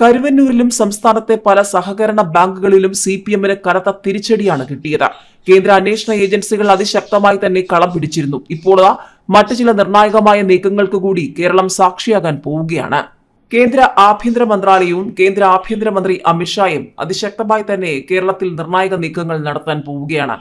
കരുവന്നൂരിലും സംസ്ഥാനത്തെ പല സഹകരണ ബാങ്കുകളിലും സിപിഎമ്മിന് കനത്ത തിരിച്ചടിയാണ് കിട്ടിയത്. കേന്ദ്ര അന്വേഷണ ഏജൻസികൾ അതിശക്തമായി തന്നെ കളം പിടിച്ചിരുന്നു. ഇപ്പോൾ മറ്റു ചില നിർണായകമായ നീക്കങ്ങൾക്ക് കൂടി കേരളം സാക്ഷിയാകാൻ പോവുകയാണ്. കേന്ദ്ര ആഭ്യന്തര മന്ത്രാലയവും കേന്ദ്ര ആഭ്യന്തരമന്ത്രി അമിത്ഷായും അതിശക്തമായി തന്നെ കേരളത്തിൽ നിർണായക നീക്കങ്ങൾ നടത്താൻ പോവുകയാണ്.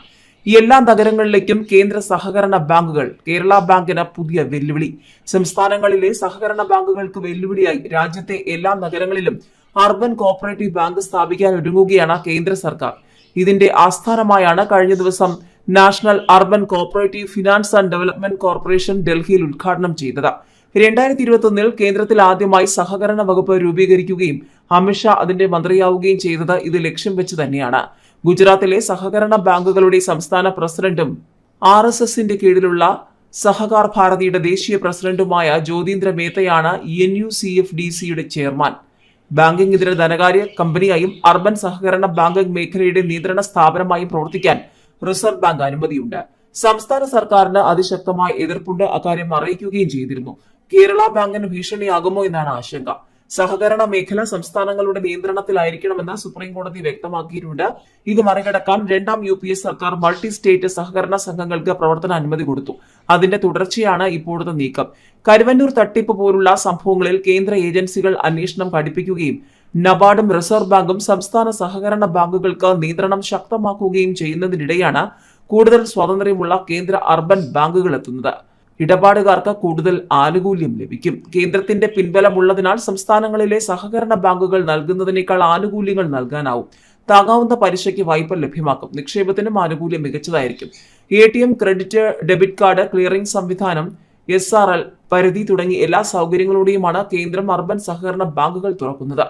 ഈ എല്ലാ നഗരങ്ങളിലേക്കും കേന്ദ്ര സഹകരണ ബാങ്കുകൾ. കേരള ബാങ്കിന് പുതിയ വെല്ലുവിളി. സംസ്ഥാനങ്ങളിലെ സഹകരണ ബാങ്കുകൾക്ക് വെല്ലുവിളിയായി രാജ്യത്തെ എല്ലാ നഗരങ്ങളിലും അർബൻ കോഓപ്പറേറ്റീവ് ബാങ്ക് സ്ഥാപിക്കാൻ ഒരുങ്ങുകയാണ് കേന്ദ്ര സർക്കാർ. ഇതിന്റെ ആസ്ഥാനമായാണ് കഴിഞ്ഞ ദിവസം national urban cooperative finance and development corporation ഡൽഹിയിൽ ഉദ്ഘാടനം ചെയ്തത്. 2021 കേന്ദ്രത്തിൽ ആദ്യമായി സഹകരണ വകുപ്പ് രൂപീകരിക്കുകയും അമിത്ഷാ അതിന്റെ മന്ത്രിയാവുകയും ചെയ്തത് ഇത് ലക്ഷ്യം വെച്ച് തന്നെയാണ്. ഗുജറാത്തിലെ സഹകരണ ബാങ്കുകളുടെ സംസ്ഥാന പ്രസിഡന്റും RSSന്റെ കീഴിലുള്ള സഹകാർ ഭാരതിയുടെ ദേശീയ പ്രസിഡന്റുമായ ജ്യോതിന്ദ്ര മേത്തയാണ് NUCFDCയുടെ ചെയർമാൻ. ബാങ്കിംഗ് ഇതര ധനകാര്യ കമ്പനിയായും അർബൻ സഹകരണ ബാങ്കിംഗ് മേഖലയുടെ നിയന്ത്രണ സ്ഥാപനമായും പ്രവർത്തിക്കാൻ റിസർവ് ബാങ്ക് അനുമതിയുണ്ട്. സംസ്ഥാന സർക്കാരിന് അതിശക്തമായ എതിർപ്പുണ്ട്. അക്കാര്യം അറിയിക്കുകയും ചെയ്തിരുന്നു. കേരള ബാങ്കിന് ഭീഷണിയാകുമോ എന്നാണ് ആശങ്ക. സഹകരണ മേഖല സംസ്ഥാനങ്ങളുടെ നിയന്ത്രണത്തിലായിരിക്കണമെന്ന് സുപ്രീം കോടതി വ്യക്തമാക്കിയിട്ടുണ്ട്. ഇത് മറികടക്കാൻ രണ്ടാം UPA സർക്കാർ മൾട്ടി സ്റ്റേറ്റ് സഹകരണ സംഘങ്ങൾക്ക് പ്രവർത്തന അനുമതി കൊടുത്തു. അതിന്റെ തുടർച്ചയാണ് ഇപ്പോഴത്തെ നീക്കം. കരുവന്നൂർ തട്ടിപ്പ് പോലുള്ള സംഭവങ്ങളിൽ കേന്ദ്ര ഏജൻസികൾ അന്വേഷണം കടുപ്പിക്കുകയും നബാർഡും റിസർവ് ബാങ്കും സംസ്ഥാന സഹകരണ ബാങ്കുകൾക്ക് നിയന്ത്രണം ശക്തമാക്കുകയും ചെയ്യുന്നതിനിടെയാണ് കൂടുതൽ സ്വാതന്ത്ര്യമുള്ള കേന്ദ്ര അർബൻ ബാങ്കുകൾ എത്തുന്നത്. ഇടപാടുകാർക്ക് കൂടുതൽ ആനുകൂല്യം ലഭിക്കും. കേന്ദ്രത്തിന്റെ പിൻബലമുള്ളതിനാൽ സംസ്ഥാനങ്ങളിലെ സഹകരണ ബാങ്കുകൾ നൽകുന്നതിനേക്കാൾ ആനുകൂല്യങ്ങൾ നൽകാനാവും. താങ്ങാവുന്ന പലിശയ്ക്ക് വായ്പ ലഭ്യമാക്കും. നിക്ഷേപത്തിനും ആനുകൂല്യം മികച്ചതായിരിക്കും. ATM, credit, debit card, clearing സംവിധാനം, SRL പരിധി തുടങ്ങി എല്ലാ സൗകര്യങ്ങളോടെയുമാണ് കേന്ദ്രം അർബൻ സഹകരണ ബാങ്കുകൾ തുറക്കുന്നത്.